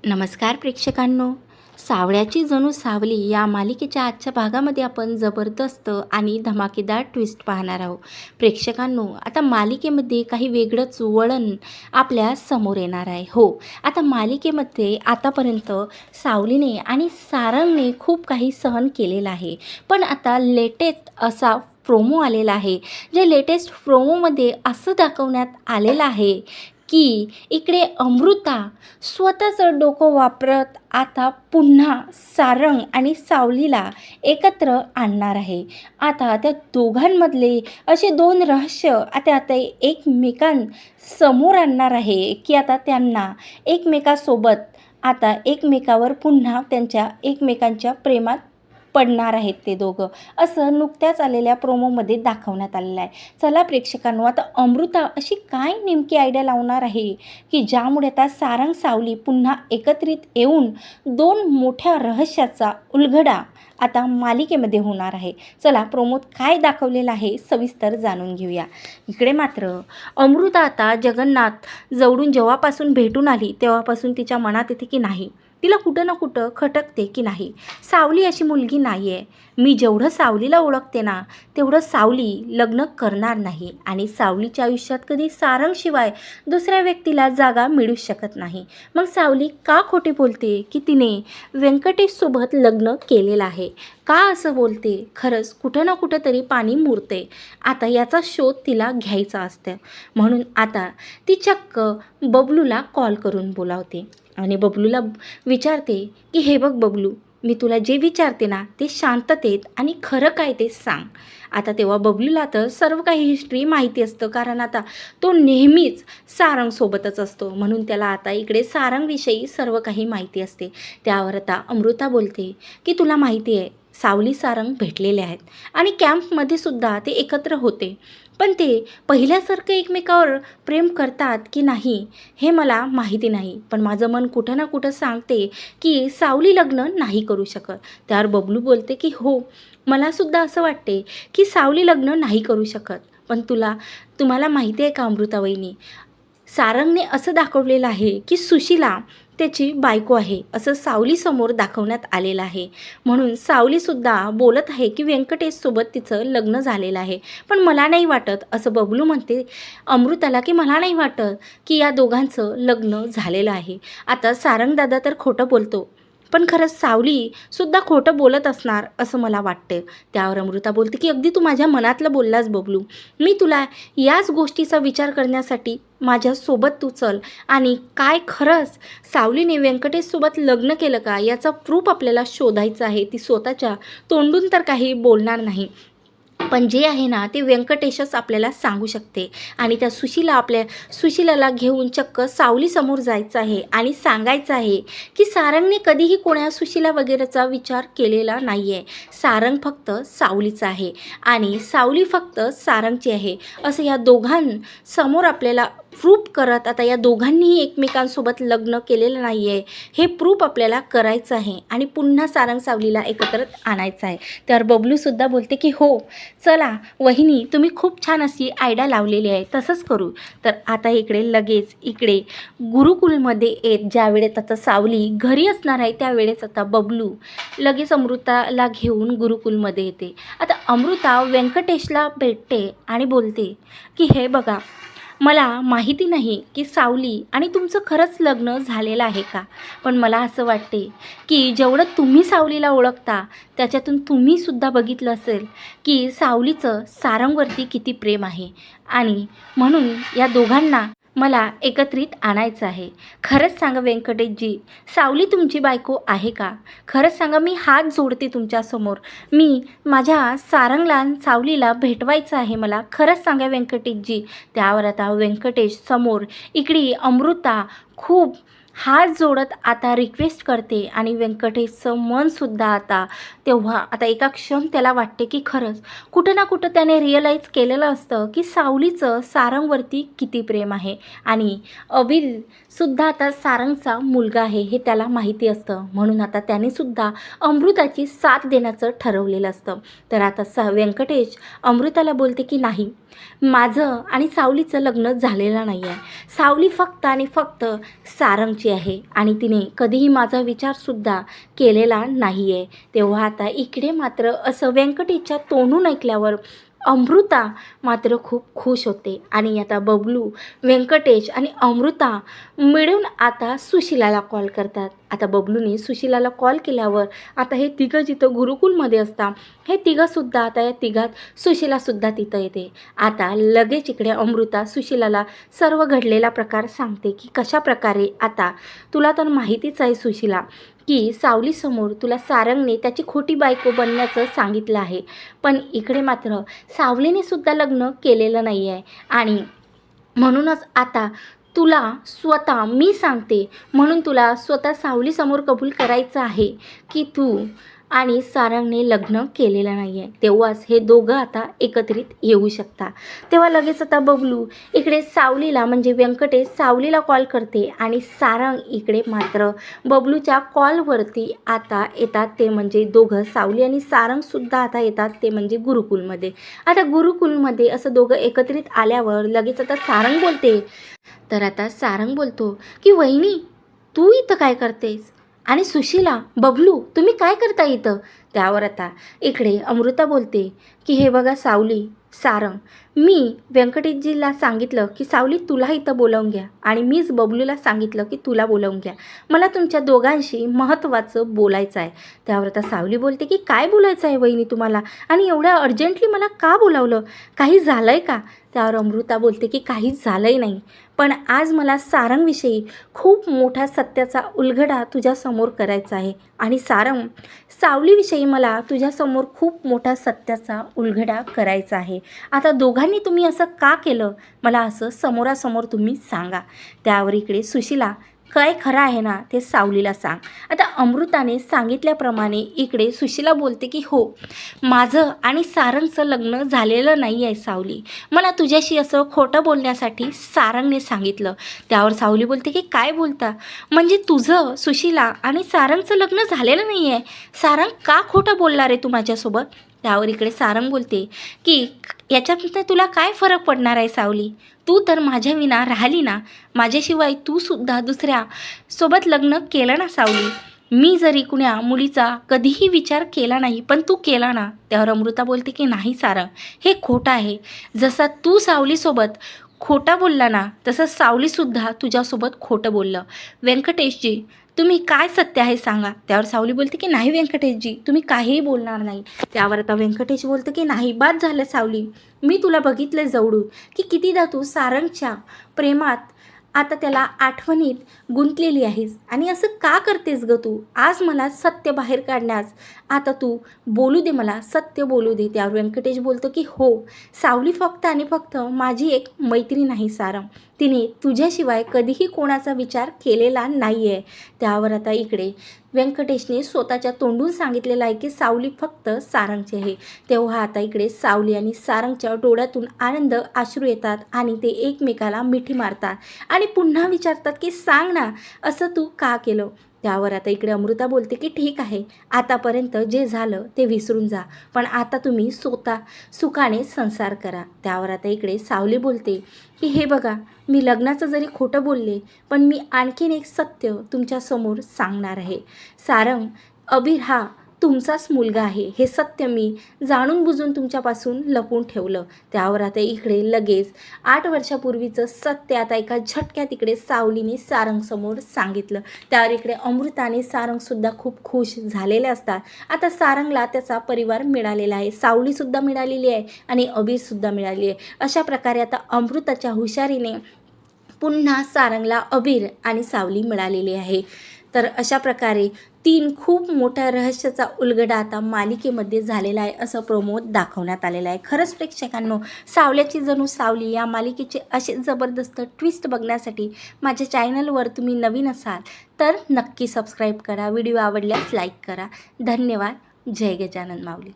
नमस्कार प्रेक्षकांनो. सावळ्याची जणू सावली या मालिकेच्या आजच्या भागामध्ये आपण जबरदस्त आणि धमाकेदार ट्विस्ट पाहणार आहोत. प्रेक्षकांनो, आता मालिकेमध्ये काही वेगळंच वळण आपल्या समोर येणार आहे. हो, आता मालिकेमध्ये आतापर्यंत सावलीने आणि सारंगने खूप काही सहन केलेलं आहे, पण आता लेटेस्ट असा प्रोमो आलेला आहे. जे लेटेस्ट प्रोमोमध्ये असं दाखवण्यात आलेलं आहे की इकडे अमृता स्वतःचं डोकं वापरत आता पुन्हा सारंग आणि सावलीला एकत्र आणणार आहे. आता त्या दोघांमधले असे दोन रहस्य आता एकमेकांसमोर आणणार आहे की आता त्यांना एकमेकासोबत आता एकमेकावर पुन्हा त्यांच्या एकमेकांच्या प्रेमात पडणार आहेत ते दोघं, असं नुकत्याच आलेल्या प्रोमोमध्ये दाखवण्यात आलेलं आहे. चला प्रेक्षकांनो, आता अमृता अशी काय नेमकी आयडिया लावणार आहे की ज्यामुळे आता सारंग सावली पुन्हा एकत्रित येऊन दोन मोठ्या रहस्याचा उलगडा आता मालिकेमध्ये होणार आहे. चला प्रोमोत काय दाखवलेलं आहे सविस्तर जाणून घेऊया. इकडे मात्र अमृता आता जगन्नाथ जवळून जेव्हापासून भेटून आली तेव्हापासून तिच्या मनात येते की नाही, तिला कुठं ना कुठं खटकते की नाही, सावली अशी मुलगी नाही आहे. मी जेवढं सावलीला ओळखते ना तेवढं सावली लग्न करणार नाही आणि सावलीच्या आयुष्यात कधी सारंगशिवाय दुसऱ्या व्यक्तीला जागा मिळू शकत नाही. मग सावली का खोटे बोलते की तिने व्यंकटेशसोबत लग्न केलेलं आहे? का असं बोलते? खरंच कुठं ना कुठं तरी पाणी मुरते. आता याचा शोध तिला घ्यायचा असतं. म्हणून आता ती चक्क बबलूला कॉल करून बोलावते आणि बबलूला विचारते की हे बघ बबलू, मी तुला जे विचारते ना ते शांततेत आणि खरं काय ते सांग. आता तेव्हा बबलूला तर सर्व काही हिस्ट्री माहिती असतं, कारण आता तो नेहमीच सारंगसोबतच असतो, म्हणून त्याला आता इकडे सारंगविषयी सर्व काही माहिती असते. त्यावर आता अमृता बोलते की तुला माहिती आहे सावली सारंग भेटलेले आहेत आणि कॅम्पमध्ये सुद्धा ते एकत्र होते, पण ते पहिल्यासारखं एकमेकावर प्रेम करतात की नाही हे मला माहिती नाही. पण माझं मन कुठं ना कुठं सांगते की सावली लग्न नाही करू शकत. त्यावर बबलू बोलते की हो, मलासुद्धा असं वाटते की सावली लग्न नाही करू शकत. पण तुम्हाला माहिती आहे का अमृता वहिनी, सारंगने असं दाखवलेलं आहे की सुशीला त्याची बायको आहे, असं सावलीसमोर दाखवण्यात आलेलं आहे. म्हणून सावलीसुद्धा बोलत आहे की व्यंकटेशसोबत तिचं लग्न झालेलं आहे. पण मला नाही वाटत, असं बबलू म्हणते अमृताला की मला नाही वाटत की या दोघांचं लग्न झालेलं आहे. आता सारंगदादा तर खोटं बोलतो, पण खरंच सावलीसुद्धा खोटं बोलत असणार असं मला वाटतं. त्यावर अमृता बोलते की अगदी तू माझ्या मनातलं बोललास बबलू. मी तुला याच गोष्टीचा विचार करण्यासाठी माझ्यासोबत तू चल आणि काय खरंच सावलीने व्यंकटेशसोबत लग्न केलं का याचा प्रूफ आपल्याला शोधायचा आहे. ती स्वतःच्या तोंडून तर काही बोलणार नाही, पण जे आहे ना ते व्यंकटेशच आपल्याला सांगू शकते. आणि त्या सुशीलाला घेऊन चक्क सावलीसमोर जायचं आहे आणि सांगायचं आहे की सारंगने कधीही कोणा सुशीला वगैरेचा विचार केलेला नाही आहे. सारंग फक्त सावलीचं आहे आणि सावली फक्त सारंगची आहे, असं या दोघांसमोर आपल्याला प्रूफ करत आता या दोघांनीही एकमेकांसोबत लग्न केलेलं नाही आहे हे प्रूफ आपल्याला करायचं आहे आणि पुन्हा सारंग सावलीला एकत्र आणायचं आहे. त्यावर बबलूसुद्धा बोलते की हो चला वहिनी, तुम्ही खूप छान अशी आयडिया लावलेली आहे, तसंच करू. तर आता इकडे गुरुकुलमध्ये ज्या वेळेत आता सावली घरी असणार आहे त्यावेळेस आता बबलू लगेच अमृताला घेऊन गुरुकुलमध्ये येते. आता अमृता व्यंकटेशला भेटते आणि बोलते की हे बघा, मला माहिती नाही की सावली आणि तुमचं खरंच लग्न झालेलं आहे का, पण मला असं वाटते की जेवढं तुम्ही सावलीला ओळखता त्याच्यातून तुम्हीसुद्धा बघितलं असेल की सावलीचं सारंगवरती किती प्रेम आहे आणि म्हणून या दोघांना मला एकत्रित आणायचं आहे. खरंच सांगा व्यंकटेशजी, सावली तुमची बायको आहे का? खरंच सांगा, मी हात जोडते तुमच्यासमोर, मी माझ्या सारंगला सावलीला भेटवायचं आहे मला, खरंच सांगा व्यंकटेशजी. त्यावर आता व्यंकटेश समोर इकडे अमृता खूप हात जोडत आता रिक्वेस्ट करते आणि व्यंकटेशचं मनसुद्धा तेव्हा एका क्षण त्याला वाटते की खरंच कुठं ना कुठं त्याने रिअलाईज केलेलं असतं की सावलीचं सारंगवरती किती प्रेम आहे आणि अभिलसुद्धा आता सारंगचा मुलगा आहे हे त्याला माहिती असतं. म्हणून आता त्यानेसुद्धा अमृताची साथ देण्याचं ठरवलेलं असतं. तर आता व्यंकटेश अमृताला बोलते की नाही, माझं आणि सावलीचं लग्न झालेलं नाही आहे. सावली फक्त आणि फक्त सारंगची आहे आणि तिने कधीही माझा विचारसुद्धा केलेला नाही आहे. तेव्हा आता इकडे मात्र असं व्यंकटेशच्या तोंडून ऐकल्यावर अमृता मात्र खूप खुश होते आणि आता बबलू, व्यंकटेश आणि अमृता मिळून आता सुशिलाला कॉल करतात. आता बबलूने सुशिलाला कॉल केल्यावर आता हे तिघं जिथं गुरुकुलमध्ये असतात, हे तिघंसुद्धा आता या तिघात सुशिलासुद्धा तिथं येते. आता लगेच इकडे अमृता सुशिलाला सर्व घडलेला प्रकार सांगते की कशाप्रकारे आता तुला तर माहितीच आहे सुशिला की सावलीसमोर तुला सारंगने त्याची खोटी बायको बनण्याचं सांगितलं आहे. पण इकडे मात्र सावलीने सुद्धा लग्न केलेलं नाही आहे आणि म्हणूनच आता तुला स्वतः मी सांगते म्हणून तुला स्वतः सावलीसमोर कबूल करायचं आहे की तू आणि सारंगने लग्न केलेलं नाही आहे. तेव्हाच हे दोघं आता एकत्रित येऊ शकता. तेव्हा लगेच आता बबलू इकडे सावलीला म्हणजे व्यंकटेश सावलीला कॉल करते आणि सारंग इकडे मात्र बबलूच्या कॉलवरती आता येतात. ते म्हणजे दोघं सावली आणि सारंगसुद्धा आता येतात ते म्हणजे गुरुकुलमध्ये. आता गुरुकुलमध्ये असं दोघं एकत्रित आल्यावर लगेच आता सारंग बोलते. तर आता सारंग बोलतो की वहिनी तू इथं काय करतेस आणि सुशिला, बबलू तुम्ही काय करता इथं. त्यावर आता इकडे अमृता बोलते की हे बघा सावली, सारंग, मी व्यंकटेशजीला सांगितलं की सावली तुला इथं बोलावून घ्या आणि मीच बबलूला सांगितलं की तुला बोलावून घ्या. मला तुमच्या दोघांशी महत्त्वाचं बोलायचं आहे. त्यावर आता सावली बोलते की काय बोलायचं आहे वहिनी तुम्हाला आणि एवढ्या अर्जंटली मला का बोलावलं, काही झालं आहे का. त्यावर अमृता बोलते की काहीच झालंही नाही, पण आज मला सारंगविषयी खूप मोठ्या सत्याचा उलगडा तुझ्यासमोर करायचा आहे आणि सारंग, सावलीविषयी मला तुझ्यासमोर खूप मोठा सत्याचा उलगडा करायचा आहे. आता दोघांनी तुम्ही असं का केलं मला असं समोरासमोर तुम्ही सांगा. त्यावर इकडे सुशिला, काय खरं आहे ना ते सावलीला सांग. आता अमृताने सांगितल्याप्रमाणे इकडे सुशिला बोलते की हो, माझं आणि सारंगचं लग्न झालेलं नाही आहे सावली. मला तुझ्याशी असं खोटं बोलण्यासाठी सारंगने सांगितलं. त्यावर सावली बोलते की काय बोलता, म्हणजे तुझं सुशिला आणि सारंगचं लग्न झालेलं नाही आहे. सारंग का खोटं बोलणार आहे तू माझ्यासोबत. त्यावर इकडे सारंग बोलते की याच्यातनं तुला काय फरक पडणार आहे सावली, तू तर माझ्या विना राहिली ना, माझ्याशिवाय तू सुद्धा दुसऱ्या सोबत लग्न केलं ना सावली. मी जरी कुण्या मुलीचा कधीही विचार केला नाही पण तू केला ना. त्यावर अमृता बोलते की नाही सारंग, हे खोटं आहे. जसा तू सावलीसोबत खोटा बोलला ना तसं सावलीसुद्धा तुझ्यासोबत खोटं बोललं. व्यंकटेशजी तुम्ही काय सत्य आहे सांगा. त्यावर सावली बोलते की नाही व्यंकटेशजी, तुम्ही काहीही बोलणार नाही. त्यावर आता व्यंकटेश बोलतं की नाही बाद झालं सावली, मी तुला बघितलं जवळून की कितीदा तू सारंगच्या प्रेमात आता त्याला आठवणीत गुंतलेली आहेस आणि असं का करतेस ग तू. आज मला सत्य बाहेर काढण्यास आता तू बोलू दे, मला सत्य बोलू दे. त्यावर व्यंकटेश बोलतो की हो, सावली फक्त आणि फक्त माझी एक मैत्रीण आहे सारंग, तिने तुझ्याशिवाय कधीही कोणाचा विचार केलेला नाही आहे. त्यावर आता इकडे व्यंकटेशने स्वतःच्या तोंडून सांगितलेलं आहे की सावली फक्त सारंगची आहे. तेव्हा आता इकडे सावली आणि सारंगच्या डोळ्यातून आनंद अश्रू येतात आणि ते एकमेकाला मिठी मारतात आणि पुन्हा विचारतात की सांग ना असं तू का केलं. त्यावर आता इकडे अमृता बोलते की ठीक आहे, आतापर्यंत जे झालं ते विसरून जा, पण आता तुम्ही स्वतः सुखाने संसार करा. त्यावर आता इकडे सावली बोलते की हे बघा, मी लग्नाचं जरी खोटं बोलले पण मी आणखीन एक सत्य तुमच्यासमोर सांगणार आहे. सारंग, अबीर हा तुमचाच मुलगा आहे, हे सत्य मी जाणून बुजून तुमच्यापासून लपवून ठेवलं. त्यावर आता इकडे लगेच 8 वर्षापूर्वीचं सत्य आता एका झटक्यात इकडे सावलीने सारंगसमोर सांगितलं. त्यावर इकडे अमृता आणि सारंगसुद्धा खूप खुश झालेले असतात. आता सारंगला त्याचा परिवार मिळालेला आहे, सावलीसुद्धा मिळालेली आहे आणि अबीरसुद्धा मिळाली आहे. अशा प्रकारे आता अमृताच्या हुशारीने पुन्हा सारंगला अबीर आणि सावली मिळालेली आहे. तर अशा प्रकारे 3 खूप मोठ्या रहस्याचा उलगडा आता मालिकेमध्ये झालेला आहे असं प्रोमोत दाखवण्यात आलेलं आहे. खरंच प्रेक्षकांनो, सावल्याची जणू सावली या मालिकेचे असे जबरदस्त ट्विस्ट बघण्यासाठी माझ्या चॅनलवर तुम्ही नवीन असाल तर नक्की सबस्क्राईब करा. व्हिडिओ आवडल्यास लाईक करा. धन्यवाद. जय गजानन माऊली.